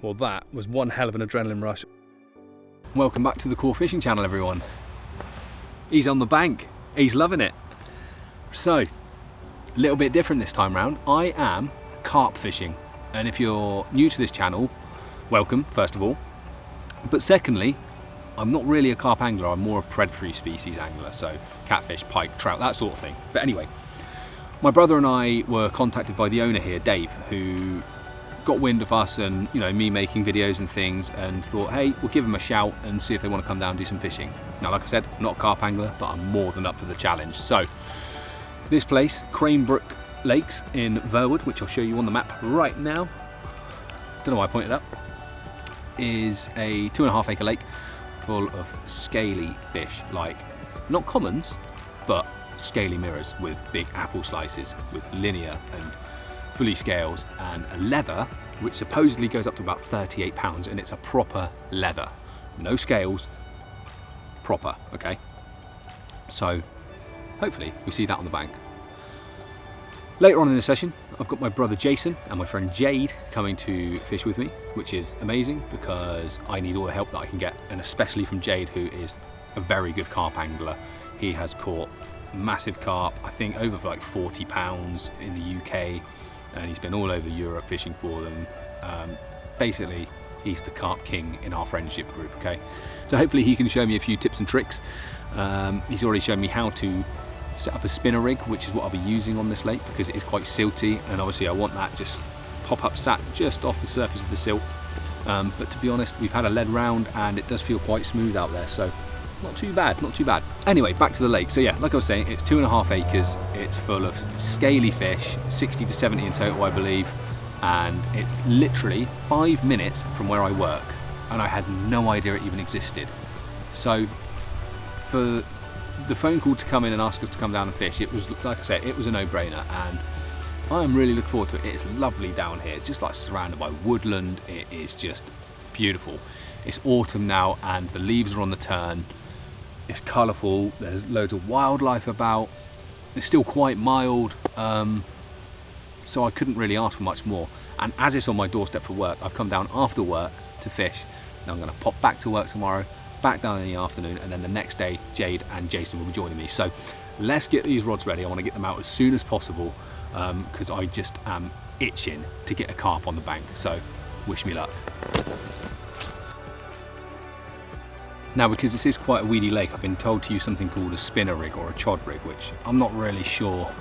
Well, that was one hell of an adrenaline rush. Welcome back to the Core Fishing channel, everyone. He's on the bank. He's loving it. So, a little bit different this time round. I am carp fishing. And if you're new to this channel, welcome, first of all. But secondly, I'm not really a carp angler. I'm more a predatory species angler. So catfish, pike, trout, that sort of thing. But anyway, my brother and I were contacted by the owner here, Dave, who got wind of us and me making videos and things, and thought, hey, we'll give them a shout and see if they want to come down and do some fishing. Now, like I said, I'm not a carp angler, but I'm more than up for the challenge. So this place, Cranebrook Lakes in Verwood, which I'll show you on the map right now, don't know why I pointed up, is a 2.5 acre lake full of scaly fish, like not commons, but scaly mirrors with big apple slices, with linear and fully scales, and a leather which supposedly goes up to about 38 pounds, and it's a proper leather, no scales, proper. Okay, so hopefully we see that on the bank. Later on in the session, I've got my brother Jason and my friend Jade coming to fish with me, which is amazing because I need all the help that I can get, and especially from Jade, who is a very good carp angler. He has caught massive carp, I think over like 40 pounds in the UK, and he's been all over Europe fishing for them. Basically, he's the carp king in our friendship group, okay? So hopefully he can show me a few tips and tricks. He's already shown me how to set up a spinner rig, which is what I'll be using on this lake because it is quite silty, and obviously I want that just pop-up sat just off the surface of the silt. But to be honest, we've had a lead round and it does feel quite smooth out there, so not too bad, not too bad. Anyway, back to the lake. So yeah, like I was saying, it's 2.5 acres. It's full of scaly fish, 60 to 70 in total, I believe. And it's literally 5 minutes from where I work. And I had no idea it even existed. So for the phone call to come in and ask us to come down and fish, it was, like I said, it was a no-brainer. And I'm really looking forward to it. It's lovely down here. It's just like surrounded by woodland. It is just beautiful. It's autumn now and the leaves are on the turn. It's colourful, there's loads of wildlife about, it's still quite mild, so I couldn't really ask for much more. And as it's on my doorstep for work, I've come down after work to fish. Now I'm going to pop back to work tomorrow, back down in the afternoon, and then the next day Jade and Jason will be joining me. So let's get these rods ready. I want to get them out as soon as possible because I just am itching to get a carp on the bank, so wish me luck. Now, because this is quite a weedy lake, I've been told to use something called a spinner rig or a chod rig, which I'm not really sure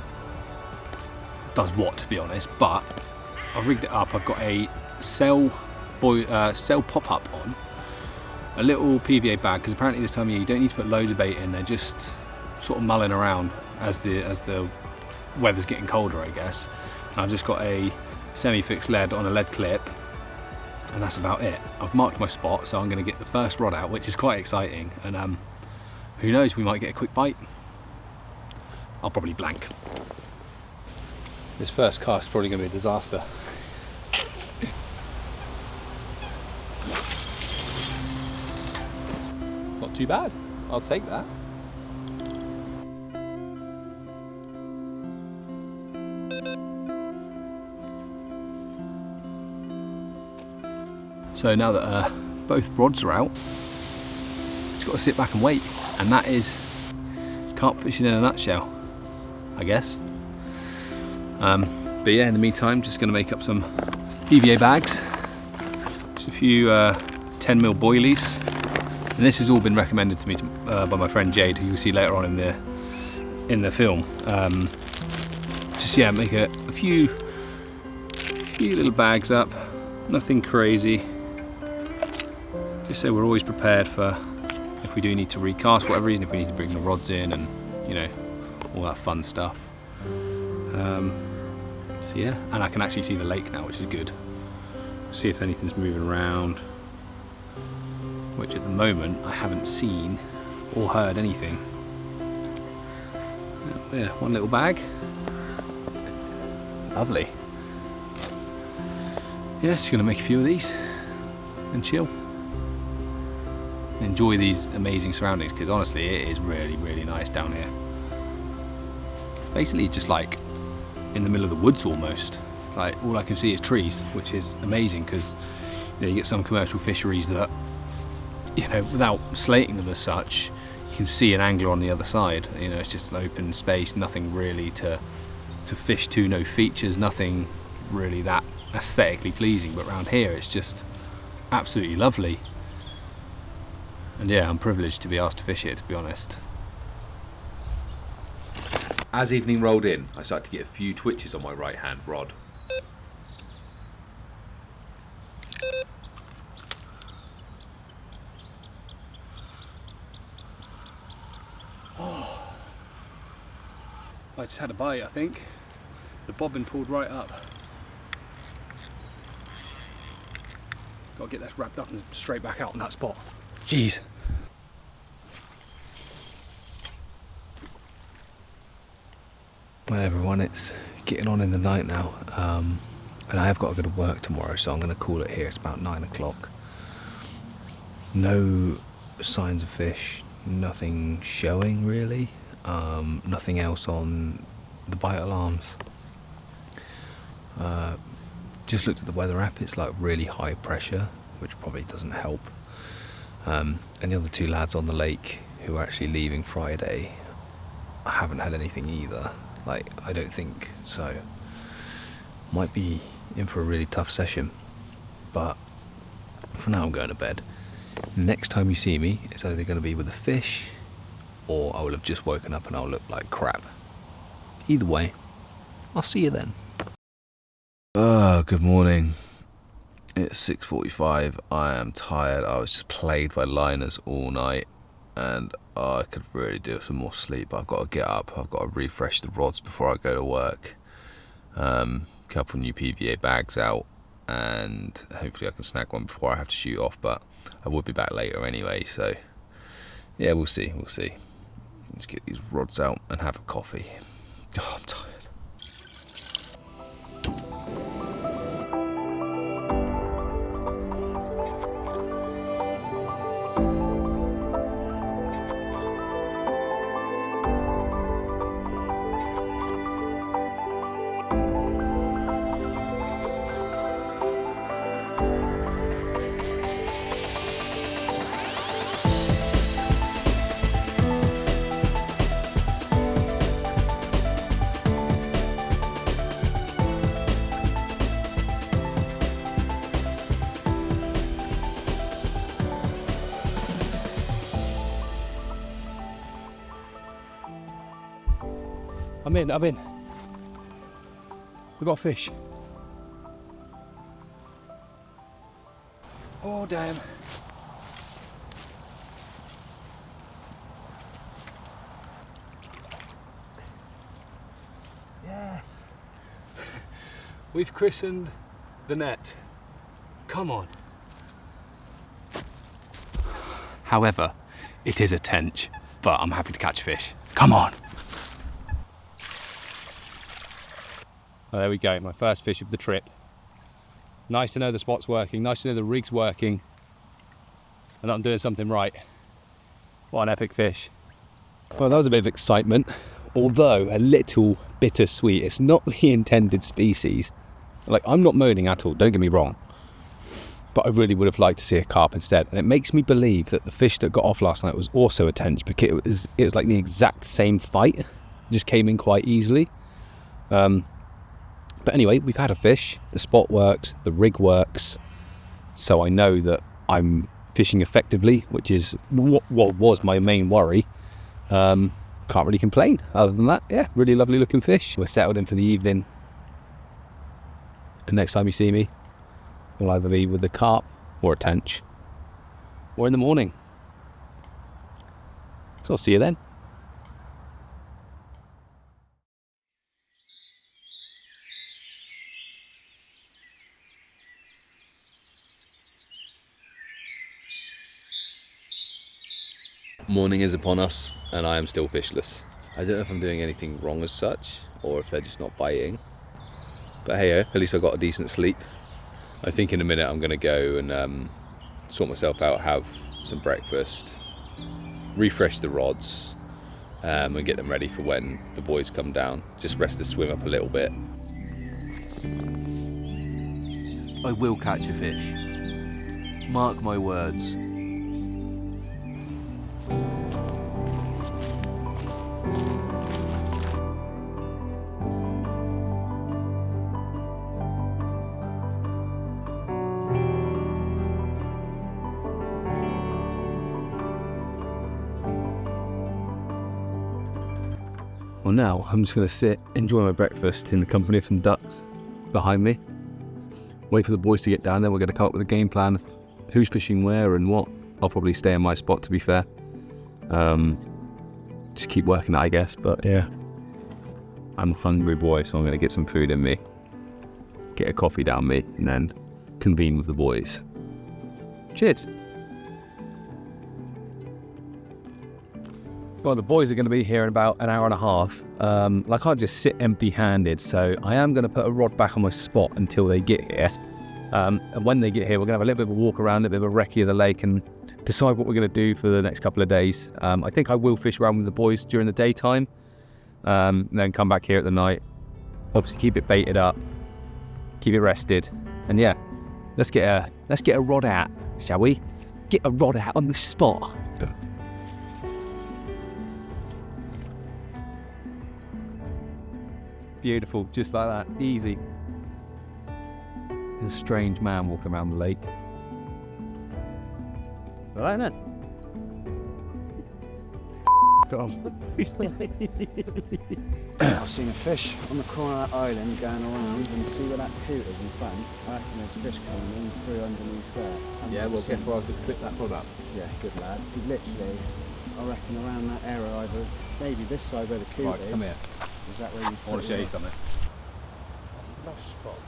does what, to be honest, but I've rigged it up. I've got a cell pop-up on, a little PVA bag, because apparently this time of year you don't need to put loads of bait in, they're just sort of mulling around as the weather's getting colder, I guess. And I've just got a semi-fixed lead on a lead clip, and that's about it. I've marked my spot, so I'm going to get the first rod out, which is quite exciting, and who knows, we might get a quick bite. I'll probably blank. This first cast is probably going to be a disaster. Not too bad, I'll take that. So now that both rods are out, just got to sit back and wait, and that is carp fishing in a nutshell, I guess. But yeah, in the meantime, just going to make up some PVA bags, just a few 10mm boilies, and this has all been recommended to me by my friend Jade, who you'll see later on in the film. Just yeah, make a few little bags up, nothing crazy. Just so we're always prepared for if we do need to recast for whatever reason, if we need to bring the rods in and all that fun stuff. So yeah, and I can actually see the lake now, which is good. See if anything's moving around, which at the moment I haven't seen or heard anything. Yeah, one little bag. Lovely. Yeah, just gonna make a few of these and chill. Enjoy these amazing surroundings, because honestly it is really, really nice down here. Basically just like in the middle of the woods almost. Like all I can see is trees, which is amazing because You know, you get some commercial fisheries that, you know, without slating them as such, you can see an angler on the other side. You know, it's just an open space, nothing really to fish to, no features, nothing really that aesthetically pleasing. But around here it's just absolutely lovely. And yeah, I'm privileged to be asked to fish it, to be honest. As evening rolled in, I started to get a few twitches on my right hand rod. Oh. I just had a bite, I think. The bobbin pulled right up. Got to get this wrapped up and straight back out on that spot. Jeez. Well everyone, it's getting on in the night now, and I have got to go to work tomorrow, so I'm going to call it here. It's about 9 o'clock. No signs of fish, nothing showing really, nothing else on the bite alarms. Just looked at the weather app, it's like really high pressure, which probably doesn't help. And the other two lads on the lake who are actually leaving Friday, I haven't had anything either. Like, I don't think so. Might be in for a really tough session, but for now I'm going to bed. Next time you see me, it's either going to be with a fish, or I will have just woken up and I'll look like crap. Either way, I'll see you then. Good morning. It's 6:45. I am tired. I was just plagued by liners all night, and I could really do with some more sleep. I've got to get up. I've got to refresh the rods before I go to work. Couple new PVA bags out, and hopefully I can snag one before I have to shoot off. But I will be back later anyway. So yeah, we'll see. We'll see. Let's get these rods out and have a coffee. Oh, I'm tired. I'm in. We got a fish. Oh damn. Yes. We've christened the net. Come on. However, it is a tench, but I'm happy to catch fish. Come on. Oh, there we go, my first fish of the trip. Nice to know the spot's working, nice to know the rig's working, and I'm doing something right. What an epic fish. Well, that was a bit of excitement, although a little bittersweet. It's not the intended species. Like, I'm not moaning at all, don't get me wrong, but I really would have liked to see a carp instead. And it makes me believe that the fish that got off last night was also a tench, because it was like the exact same fight. It just came in quite easily. But anyway, we've had a fish, the spot works, the rig works, so I know that I'm fishing effectively, which is what was my main worry. Can't really complain. Other than that, yeah, really lovely looking fish. We're settled in for the evening, and next time you see me, we'll either be with the carp or a tench, or in the morning. So I'll see you then. Morning is upon us, and I am still fishless. I don't know if I'm doing anything wrong as such, or if they're just not biting. But hey, at least I got a decent sleep. I think in a minute I'm going to go and sort myself out, have some breakfast, refresh the rods, and get them ready for when the boys come down. Just rest the swim up a little bit. I will catch a fish. Mark my words. Well, now I'm just going to sit, enjoy my breakfast in the company of some ducks behind me, wait for the boys to get down there. We're going to come up with a game plan of who's fishing where and what. I'll probably stay in my spot, to be fair. Just keep working it, I guess, but yeah. I'm a hungry boy, so I'm going to get some food in me, get a coffee down me, and then convene with the boys. Cheers. Well, the boys are going to be here in about an hour and a half. I can't just sit empty-handed, so I am going to put a rod back on my spot until they get here. And when they get here, we're going to have a little bit of a walk around, a bit of a recce of the lake, and decide what we're going to do for the next couple of days. I think I will fish around with the boys during the daytime, and then come back here at the night. Obviously, keep it baited up, keep it rested, and yeah, let's get a rod out, shall we? Get a rod out on the spot. Beautiful, just like that, easy. There's a strange man walking around the lake. Right, isn't it? I've seen a fish on the corner of that island going around, and see where that coot is in front. I reckon there's fish coming in through underneath there. Yeah, well, guess what? I'll just clip that rod up. Yeah, good lad. He's literally, I reckon, around that area, either maybe this side where the coot Right, is. come here. Is that where you I want to show you something. Lush spot.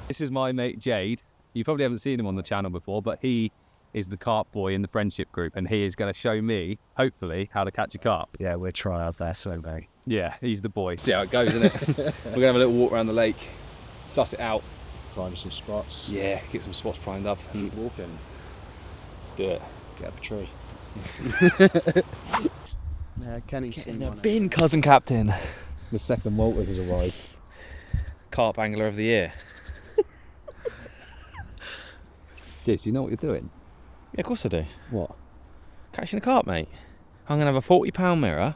This is my mate Jade. You probably haven't seen him on the channel before, but he is the carp boy in the friendship group, and he is going to show me, hopefully, how to catch a carp. Yeah, we'll try our best, won't we? Yeah, he's the boy. See how it goes, isn't it? We're going to have a little walk around the lake, suss it out. Prime some spots. Yeah, get some spots primed up. Keep walking. Let's do it. Get up a tree. Yeah, Kenny's seen one. Bin, cousin captain. The second Walter has arrived. Carp angler of the year. Diz, you know what you're doing? Yeah, of course I do. What? Catching a carp, mate. I'm going to have a £40 mirror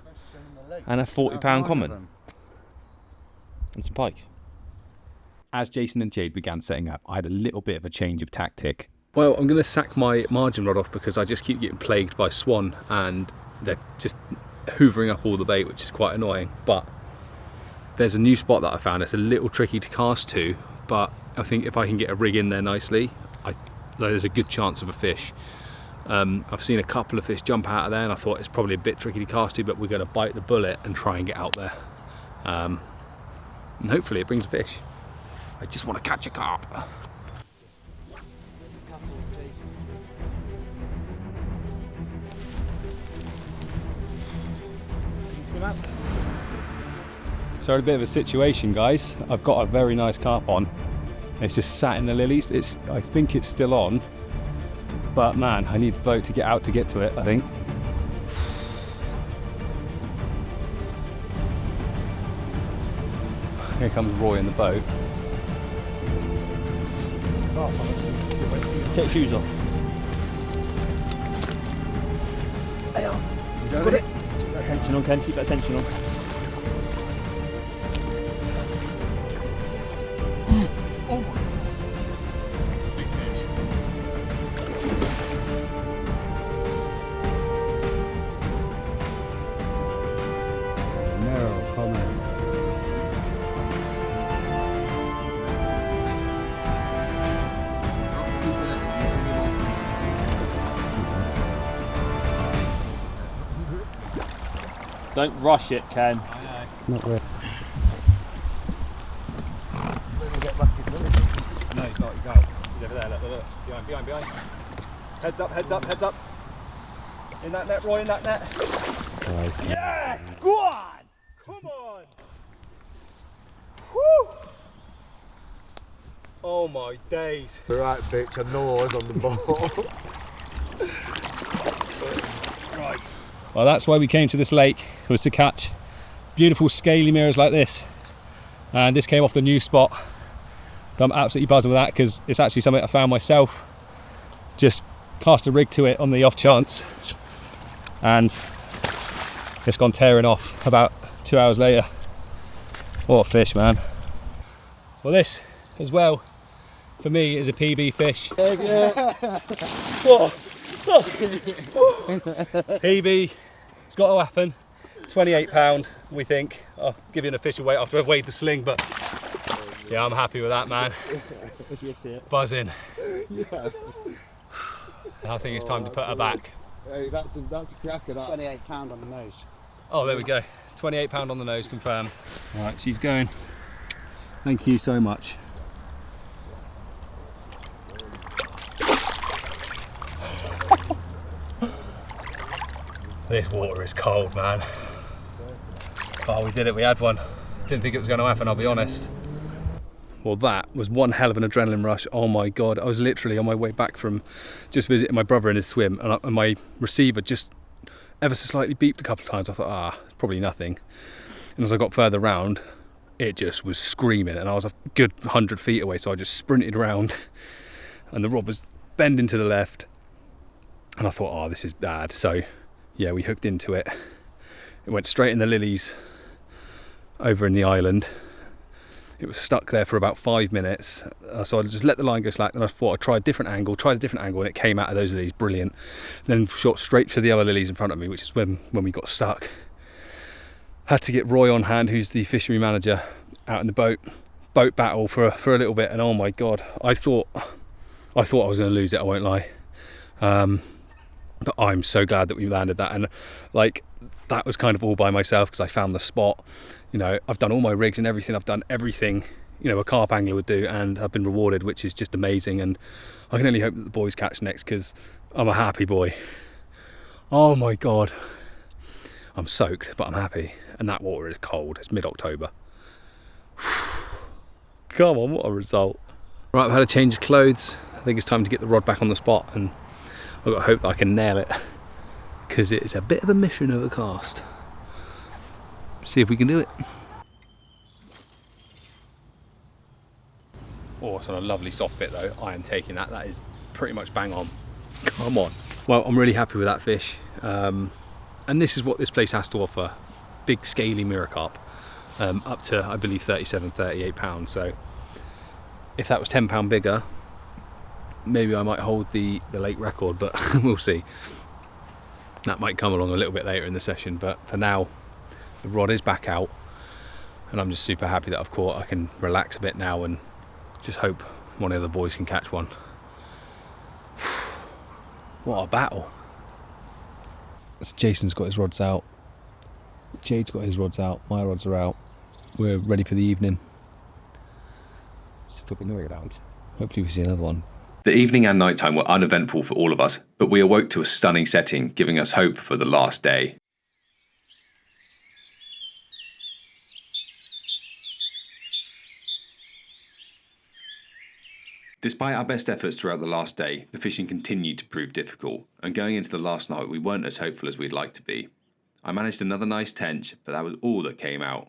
and a £40 common. And some pike. As Jason and Jade began setting up, I had a little bit of a change of tactic. Well, I'm going to sack my margin rod off because I just keep getting plagued by swan and they're just hoovering up all the bait, which is quite annoying. But there's a new spot that I found. It's a little tricky to cast to, but I think if I can get a rig in there nicely, there's a good chance of a fish. I've seen a couple of fish jump out of there and I thought it's probably a bit tricky to cast to, but we're going to bite the bullet and try and get out there. And hopefully it brings a fish. I just want to catch a carp. So a bit of a situation, guys. I've got a very nice carp on. It's just sat in the lilies. I think it's still on, but man, I need the boat to get out to get to it, I think. Here comes Roy in the boat. Take your shoes off. Got it? Keep that tension on, Ken. Keep that tension on. No comment. Don't rush it, Ken. Not really. No, he's not. He's out. He's over there. Look. Behind. Heads up. In that net, Roy. In that net. Yes! Go on! Come on! Woo! Oh my days. Right, bitch, I know I was on the ball. Right. Well, that's why we came to this lake, was to catch beautiful scaly mirrors like this. And this came off the new spot. I'm absolutely buzzing with that because it's actually something I found myself just cast a rig to it on the off chance, and it's gone tearing off about 2 hours later. What a fish, man. Well, this as well for me is a PB fish. PB, it's got to happen. 28 pound, we think. I'll give you an official weight after I've weighed the sling, but yeah, I'm happy with that, man. Buzzing. I think it's time to put her back. Hey, that's a cracker. That. 28 pound on the nose. Oh, there we go. 28 pound on the nose, confirmed. All right, she's going. Thank you so much. This water is cold, man. Oh, we did it, we had one. Didn't think it was going to happen, I'll be honest. Well, that was one hell of an adrenaline rush. Oh my God, I was literally on my way back from just visiting my brother in his swim, and my receiver just ever so slightly beeped a couple of times. I thought, probably nothing. And as I got further round, it just was screaming, and I was a good 100 feet away, so I just sprinted around, and the rod was bending to the left, and I thought, this is bad. So yeah, we hooked into it. It went straight in the lilies over in the island. It was stuck there for about 5 minutes, so I just let the line go slack. Then I thought I'd try a different angle, and it came out of those lilies, brilliant. Then shot straight to the other lilies in front of me, which is when we got stuck. Had to get Roy on hand, who's the fishery manager, out in the boat battle for a little bit, and oh my God, I thought I was going to lose it, I won't lie. But I'm so glad that we landed that, and like that was kind of all by myself because I found the spot. You know, I've done all my rigs and everything. I've done everything, you know, a carp angler would do, and I've been rewarded, which is just amazing. And I can only hope that the boys catch next because I'm a happy boy. Oh my God, I'm soaked, but I'm happy. And that water is cold. It's mid-October. Come on, what a result. Right, I've had a change of clothes. I think it's time to get the rod back on the spot, and I've got to hope that I can nail it because it's a bit of a mission of a cast. See if we can do it. Oh, it's on a lovely soft bit though. I am taking that. That is pretty much bang on. Come on. Well, I'm really happy with that fish. And this is what this place has to offer. Big scaly mirror carp. Up to, I believe, 37, 38 pounds. So if that was 10 pound bigger, maybe I might hold the lake record, but we'll see. That might come along a little bit later in the session, but for now, the rod is back out, and I'm just super happy that I've caught. I can relax a bit now and just hope one of the boys can catch one. What a battle. So Jason's got his rods out, Jade's got his rods out, my rods are out. We're ready for the evening. Hopefully we see another one. The evening and nighttime were uneventful for all of us, but we awoke to a stunning setting, giving us hope for the last day. Despite our best efforts throughout the last day, the fishing continued to prove difficult, and going into the last night we weren't as hopeful as we'd like to be. I managed another nice tench, but that was all that came out,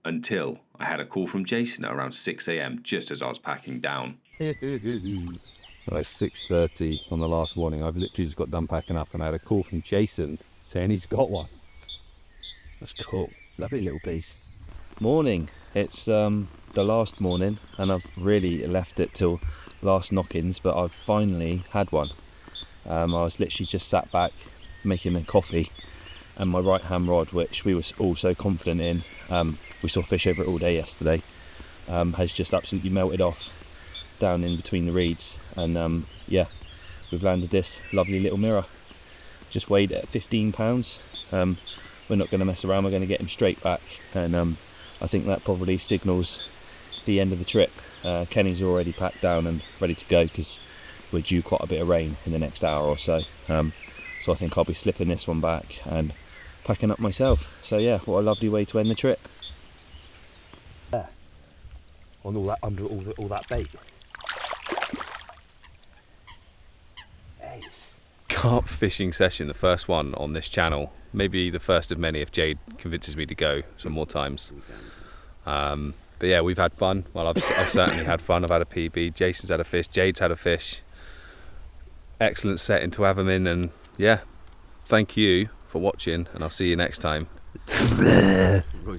until I had a call from Jason at around 6 AM just as I was packing down. It's 6:30 on the last morning. I've literally just got done packing up and I had a call from Jason saying he's got one. That's cool. Lovely little piece. Morning. It's the last morning and I've really left it till last knock-ins, but I've finally had one. I was literally just sat back making a coffee, and my right hand rod, which we were all so confident in, we saw fish over it all day yesterday, has just absolutely melted off down in between the reeds, and yeah, we've landed this lovely little mirror. Just weighed it at 15 pounds. We're not going to mess around, we're going to get him straight back, and I think that probably signals the end of the trip. Kenny's already packed down and ready to go because we're due quite a bit of rain in the next hour or so. So I think I'll be slipping this one back and packing up myself. So yeah, what a lovely way to end the trip. Yeah. On all that, under all that bait. Ace. Carp fishing session, the first one on this channel. Maybe the first of many if Jade convinces me to go some more times. But yeah, we've had fun. Well, I've certainly had fun. I've had a PB. Jason's had a fish. Jade's had a fish. excellent setting to have them in, and yeah, thank you for watching, and I'll see you next time.